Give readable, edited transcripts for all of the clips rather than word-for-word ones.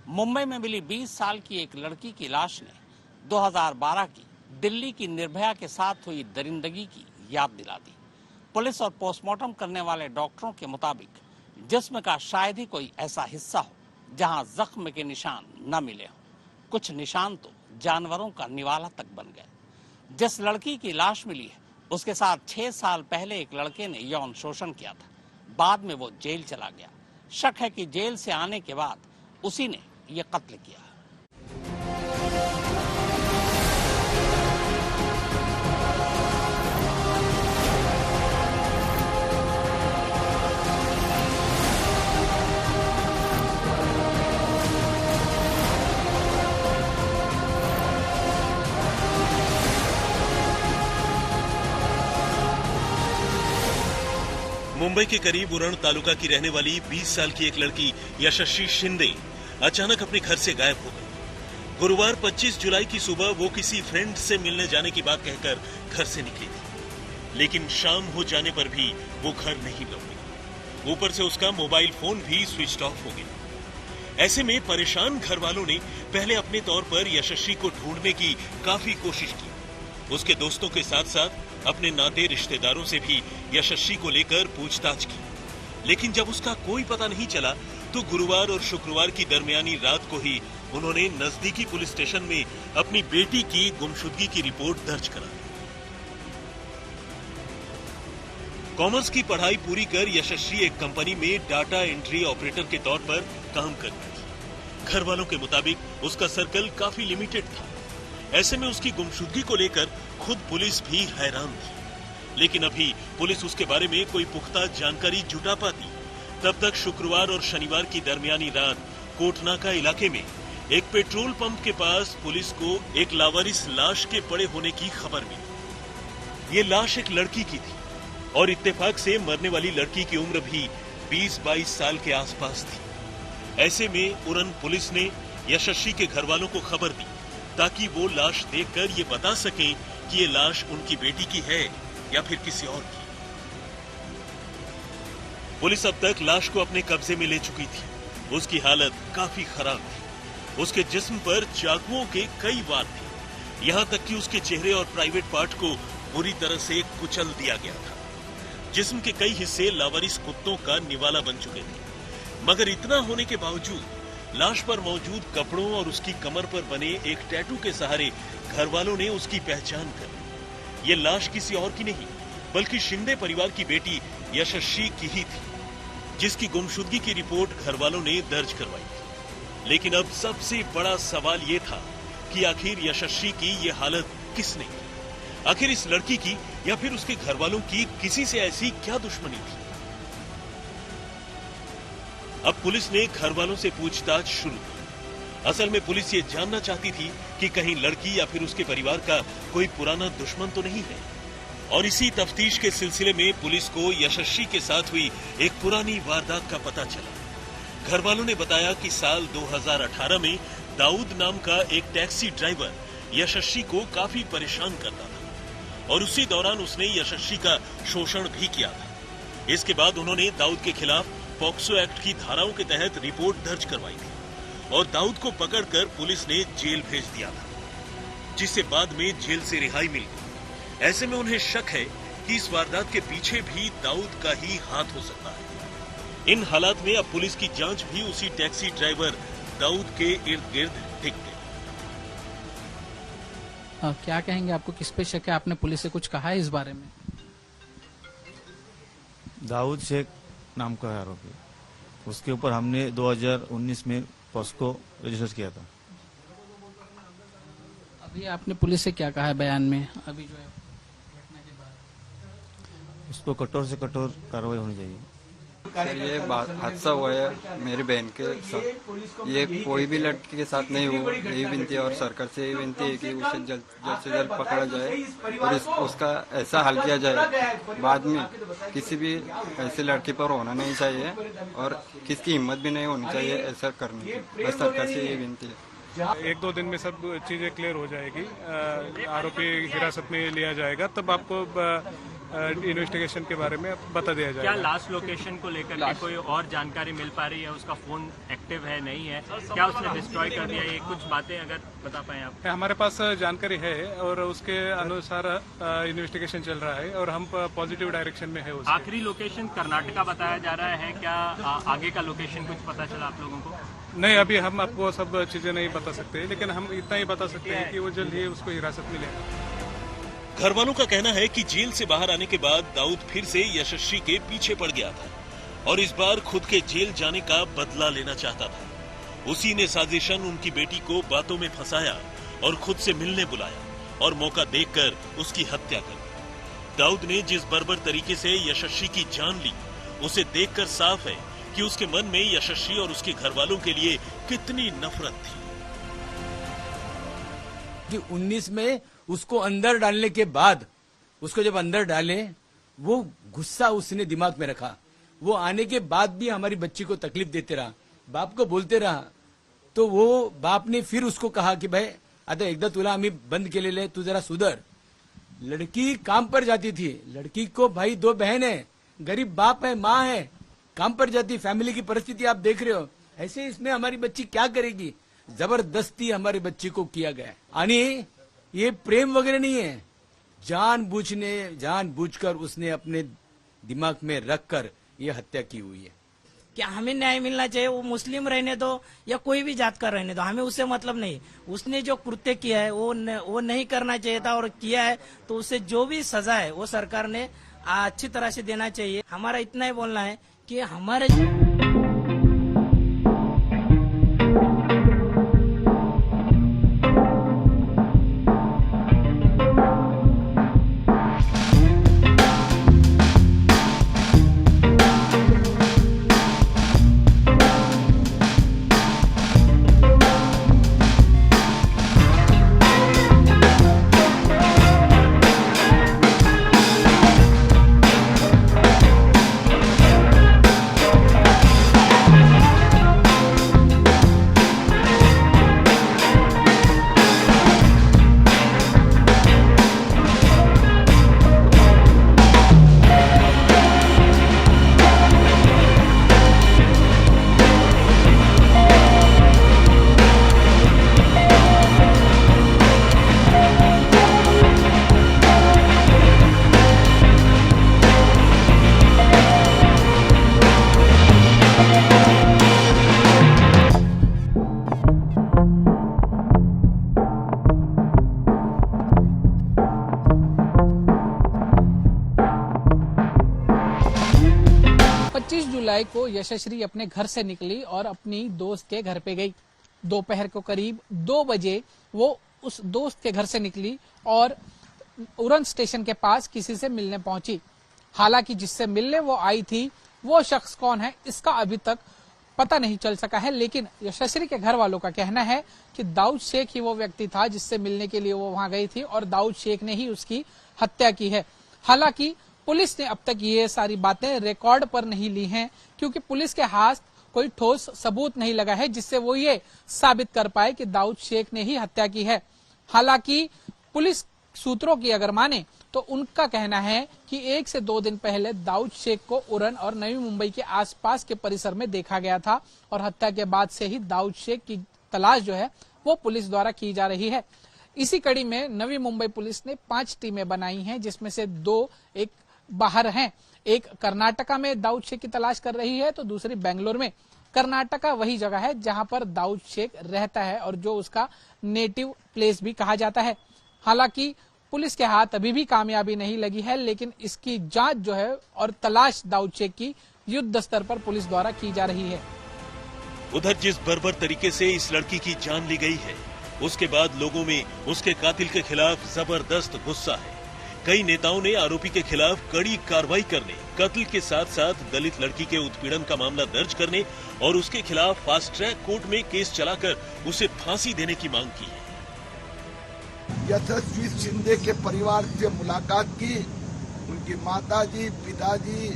मुंबई में मिली 20 साल की एक लड़की की लाश ने 2012 की दिल्ली की निर्भया के साथ हुई दरिंदगी की याद दिला दी। पुलिस और पोस्टमार्टम करने वाले डॉक्टरों के मुताबिक जिस्म का शायद ही कोई ऐसा हिस्सा हो जहां जख्म के निशान न मिले हों। कुछ निशान तो जानवरों का निवाला तक बन गए। जिस लड़की की लाश मिली है उसके साथ 6 साल पहले एक लड़के ने यौन शोषण किया था। बाद में वो जेल चला गया। शक है कि जेल से आने के बाद उसी ने ये कत्ल किया। मुंबई के करीब उरण तालुका की रहने वाली 20 साल की एक लड़की यशस्वी शिंदे अचानक अपने घर से गायब हो गई। गुरुवार 25 जुलाई की सुबह वो किसी फ्रेंड से मिलने जाने की बात कहकर घर से निकली थी, लेकिन शाम हो जाने पर भी वो घर नहीं लौटी। ऊपर से उसका मोबाइल फोन भी स्विच ऑफ हो गया। ऐसे में परेशान घर वालों ने पहले अपने तौर पर यशस्वी को ढूंढने की काफी कोशिश की। उसके दोस्तों के साथ साथ अपने नाते रिश्तेदारों से भी यशस्वी को लेकर पूछताछ की, लेकिन जब उसका कोई पता नहीं चला तो गुरुवार और शुक्रवार की दरमियानी रात को ही उन्होंने नजदीकी पुलिस स्टेशन में अपनी बेटी की गुमशुदगी की रिपोर्ट दर्ज करा। कॉमर्स की पढ़ाई पूरी कर यशस्वी एक कंपनी में डाटा एंट्री ऑपरेटर के तौर पर काम करती थी। घर वालों के मुताबिक उसका सर्कल काफी लिमिटेड था। ऐसे में उसकी गुमशुदगी को लेकर खुद पुलिस भी हैरान थी, लेकिन अभी पुलिस उसके बारे में कोई पुख्ता जानकारी जुटा पाती तब तक शुक्रवार और शनिवार की दरमियानी रात कोटनाका इलाके में एक पेट्रोल पंप के पास पुलिस को एक लावारिस लाश के पड़े होने की खबर मिली। ये लाश एक लड़की की थी और इत्तेफाक से मरने वाली लड़की की उम्र भी 20-22 साल के आसपास थी। ऐसे में उरण पुलिस ने यशस्वी के घर वालों को खबर दी ताकि वो लाश देखकर ये बता सकें कि ये लाश उनकी बेटी की है या फिर किसी और की। पुलिस अब तक लाश को अपने कब्जे में ले चुकी थी। उसकी हालत काफी खराब थी। उसके जिस्म पर चाकुओं के कई वार थे। यहां तक कि उसके चेहरे और प्राइवेट पार्ट को बुरी तरह से कुचल दिया गया था। जिस्म के कई हिस्से लावारिस कुत्तों का निवाला बन चुके थे। मगर इतना होने के बावजूद लाश पर मौजूद कपड़ों और उसकी कमर पर बने एक टैटू के सहारे घर वालों ने उसकी पहचान कर ली। ये लाश किसी और की नहीं बल्कि शिंदे परिवार की बेटी यशस्वी की ही थी, जिसकी गुमशुदगी की रिपोर्ट घर वालों ने दर्ज करवाई थी। लेकिन अब सबसे बड़ा सवाल ये था कि आखिर यशस्वी की ये हालत किसने की? आखिर इस लड़की की या फिर उसके घर वालों की किसी से ऐसी क्या दुश्मनी थी? अब पुलिस ने घर वालों से पूछताछ शुरू की। असल में पुलिस ये जानना चाहती थी कि कहीं लड़की या फिर उसके परिवार का कोई पुराना दुश्मन तो नहीं है। और इसी तफ्तीश के सिलसिले में पुलिस को यशस्वी के साथ हुई एक पुरानी वारदात का पता चला। घर वालों ने बताया कि साल 2018 में दाऊद नाम का एक टैक्सी ड्राइवर यशस्वी को काफी परेशान करता था और उसी दौरान उसने यशस्वी का शोषण भी किया था। इसके बाद उन्होंने दाऊद के खिलाफ पॉक्सो एक्ट की धाराओं के तहत रिपोर्ट दर्ज करवाई थी और दाऊद को पकड़कर पुलिस ने जेल भेज दिया था, जिससे बाद में जेल से रिहाई मिल गई। ऐसे में उन्हें शक है कि इस वारदात के पीछे भी दाऊद का ही हाथ हो सकता है। इन हालात में अब पुलिस की जांच भी उसी टैक्सी ड्राइवर दाऊद के इर्द गिर्द टिक गई। क्या कहेंगे, आपको किस पे शक है? आपने पुलिस से कुछ कहा है इस बारे में? दाऊद शेख नाम का है आरोपी, उसके ऊपर हमने 2019 में पॉस्को रजिस्टर किया था। अभी आपने पुलिस से क्या कहा है बयान में? अभी जो है घटना के बाद उसको कठोर से कठोर कार्रवाई होनी चाहिए। सर, ये हादसा हुआ है मेरी बहन के साथ। ये कोई भी लड़की के साथ नहीं हुआ। यही विनती है और सरकार से यही विनती है कि उसे जल्द से जल्द पकड़ा जाए और उसका ऐसा हल किया जाए बाद में किसी भी ऐसे लड़की पर होना नहीं चाहिए और किसकी हिम्मत भी नहीं होनी चाहिए ऐसा करने की। बस सरकार से यही विनती है। 1-2 दिन में सब चीजें क्लियर हो जाएगी। आरोपी हिरासत में लिया जाएगा, तब आपको इन्वेस्टिगेशन के बारे में बता दिया जाएगा। क्या लास्ट लोकेशन को लेकर के कोई और जानकारी मिल पा रही है? उसका फोन एक्टिव है नहीं है? क्या उसने डिस्ट्रॉय कर दिया? ये कुछ बातें अगर बता पाए आप। हमारे पास जानकारी है और उसके अनुसार इन्वेस्टिगेशन चल रहा है और हम पॉजिटिव डायरेक्शन में है। आखिरी लोकेशन कर्नाटका बताया जा रहा है, क्या आगे का लोकेशन कुछ पता चला आप लोगों को? नहीं, अभी हम आपको सब चीजें नहीं बता सकते, लेकिन हम इतना ही बता सकते हैं कि वो जल्द ही उसको हिरासत मिलेगा। घर वालों का कहना है कि जेल से बाहर आने के बाद दाऊद फिर से यशस्वी के पीछे पड़ गया था और इस बार खुद के जेल जाने का बदला लेना चाहता था। उसी ने साजिशन उनकी बेटी को बातों में फंसाया और खुद से मिलने बुलाया और मौका देखकर उसकी हत्या कर दी। दाऊद ने जिस बर्बर तरीके से यशस्वी की जान ली, उसे देखकर साफ है कि उसके मन में यशस्वी और उसके घर वालों के लिए कितनी नफरत थी। कि 19 में उसको अंदर डालने के बाद, उसको जब अंदर डाले, वो गुस्सा उसने दिमाग में रखा। वो आने के बाद भी हमारी बच्ची को तकलीफ देते रहा, बाप को बोलते रहा। तो वो बाप ने फिर उसको कहा कि भाई आता एकदा तुला आम्ही बंद केलेले, तू जरा सुधर। लड़की काम पर जाती थी, लड़की को भाई 2 बहन है, गरीब बाप है, माँ है, काम पर जाती, फैमिली की परिस्थिति आप देख रहे हो। ऐसे इसमें हमारी बच्ची क्या करेगी? जबरदस्ती हमारी बच्ची को किया गया। यानी ये प्रेम वगैरह नहीं है, जानबूझकर उसने अपने दिमाग में रखकर ये हत्या की हुई है। क्या हमें न्याय मिलना चाहिए, वो मुस्लिम रहने दो या कोई भी जात का रहने दो, हमें उससे मतलब नहीं। उसने जो कृत्य किया है वो नहीं करना चाहिए था और किया है, तो उसे जो भी सजा है वो सरकार ने अच्छी तरह से देना चाहिए। हमारा इतना ही बोलना है कि हमारे 25 जुलाई को यशस्वी अपने घर से निकली और अपनी दोस्त के घर पे गई। दोपहर को करीब 2 बजे वो उस दोस्त के घर से निकली और उरन स्टेशन के पास किसी से मिलने पहुंची। हालांकि जिससे मिलने वो आई थी वो शख्स कौन है इसका अभी तक पता नहीं चल सका है, लेकिन यशस्वी के घर वालों का कहना है कि दाऊद शेख ही वो व्यक्ति था जिससे मिलने के लिए वो वहां गई थी और दाऊद शेख ने ही उसकी हत्या की है। हालांकि पुलिस ने अब तक ये सारी बातें रिकॉर्ड पर नहीं ली हैं, क्योंकि पुलिस के हाथ कोई ठोस सबूत नहीं लगा है जिससे वो ये साबित कर पाए कि दाऊद शेख ने ही हत्या की है। हालांकि पुलिस सूत्रों की अगर माने तो उनका कहना है कि 1 से 2 दिन पहले दाऊद शेख को उरन और नवी मुंबई के आसपास के परिसर में देखा गया था और हत्या के बाद से ही दाऊद शेख की तलाश जो है वो पुलिस द्वारा की जा रही है। इसी कड़ी में नवी मुंबई पुलिस ने 5 टीमें बनाई हैं, जिसमें से 2 एक बाहर हैं। एक कर्नाटका में दाऊद शेख की तलाश कर रही है तो दूसरी बेंगलोर में। कर्नाटका वही जगह है जहां पर दाऊद शेख रहता है और जो उसका नेटिव प्लेस भी कहा जाता है। हालांकि पुलिस के हाथ अभी भी कामयाबी नहीं लगी है, लेकिन इसकी जांच जो है और तलाश दाऊद शेख की युद्ध स्तर पर पुलिस द्वारा की जा रही है। उधर जिस बर्बर तरीके से इस लड़की की जान ली गई है, उसके बाद लोगों में उसके कातिल के खिलाफ जबरदस्त गुस्सा है। कई नेताओं ने आरोपी के खिलाफ कड़ी कार्रवाई करने, कत्ल के साथ साथ दलित लड़की के उत्पीड़न का मामला दर्ज करने और उसके खिलाफ फास्ट ट्रैक कोर्ट में केस चलाकर उसे फांसी देने की मांग की है। यशस्वी शिंदे के परिवार से मुलाकात की, उनकी माताजी, पिताजी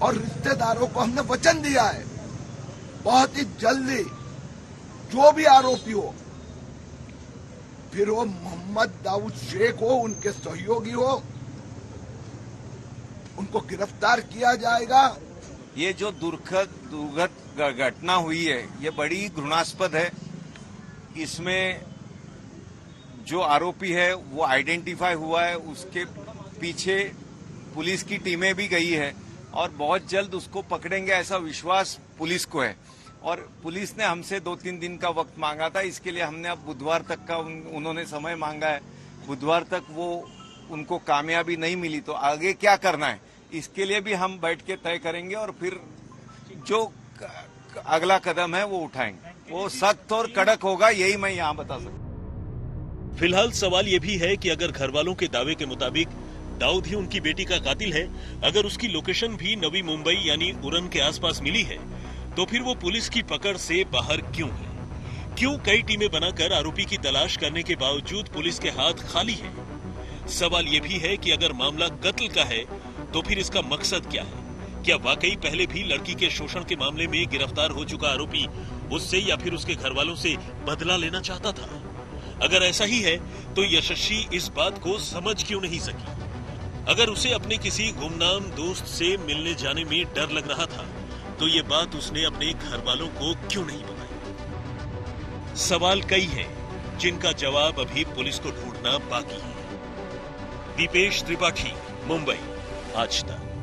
और रिश्तेदारों को हमने वचन दिया है बहुत ही जल्दी जो भी आरोपी हो, फिर वो मोहम्मद दाऊद शेख हो, उनके सहयोगी हो, उनको गिरफ्तार किया जाएगा। ये जो दुर्घट घटना हुई है ये बड़ी घृणास्पद है। इसमें जो आरोपी है वो आइडेंटिफाई हुआ है, उसके पीछे पुलिस की टीमें भी गई है और बहुत जल्द उसको पकड़ेंगे ऐसा विश्वास पुलिस को है। और पुलिस ने हमसे 2-3 दिन का वक्त मांगा था, इसके लिए हमने अब बुधवार तक का उन्होंने समय मांगा है। बुधवार तक वो उनको कामयाबी नहीं मिली तो आगे क्या करना है इसके लिए भी हम बैठ के तय करेंगे और फिर जो अगला कदम है वो उठाएंगे। वो सख्त और कड़क होगा, यही मैं यहाँ बता सकता हूँ। फिलहाल सवाल ये भी है कि अगर घर वालों के दावे के मुताबिक दाऊद ही उनकी बेटी का कातिल है, अगर उसकी लोकेशन भी नवी मुंबई यानी उरण के आसपास मिली है, तो फिर वो पुलिस की पकड़ से बाहर क्यों है? क्यों कई टीमें बनाकर आरोपी की तलाश करने के बावजूद पुलिस के हाथ खाली है? सवाल ये भी है कि अगर मामला कत्ल का है तो फिर इसका मकसद क्या है? क्या वाकई पहले भी लड़की के शोषण के मामले में गिरफ्तार हो चुका आरोपी उससे या फिर उसके घर वालों से बदला लेना चाहता था? अगर ऐसा ही है तो यशस्वी इस बात को समझ क्यों नहीं सकी? अगर उसे अपने किसी गुमनाम दोस्त से मिलने जाने में डर लग रहा था तो ये बात उसने अपने घर वालों को क्यों नहीं बताई? सवाल कई हैं जिनका जवाब अभी पुलिस को ढूंढना बाकी है। दीपेश त्रिपाठी, मुंबई, आज तक।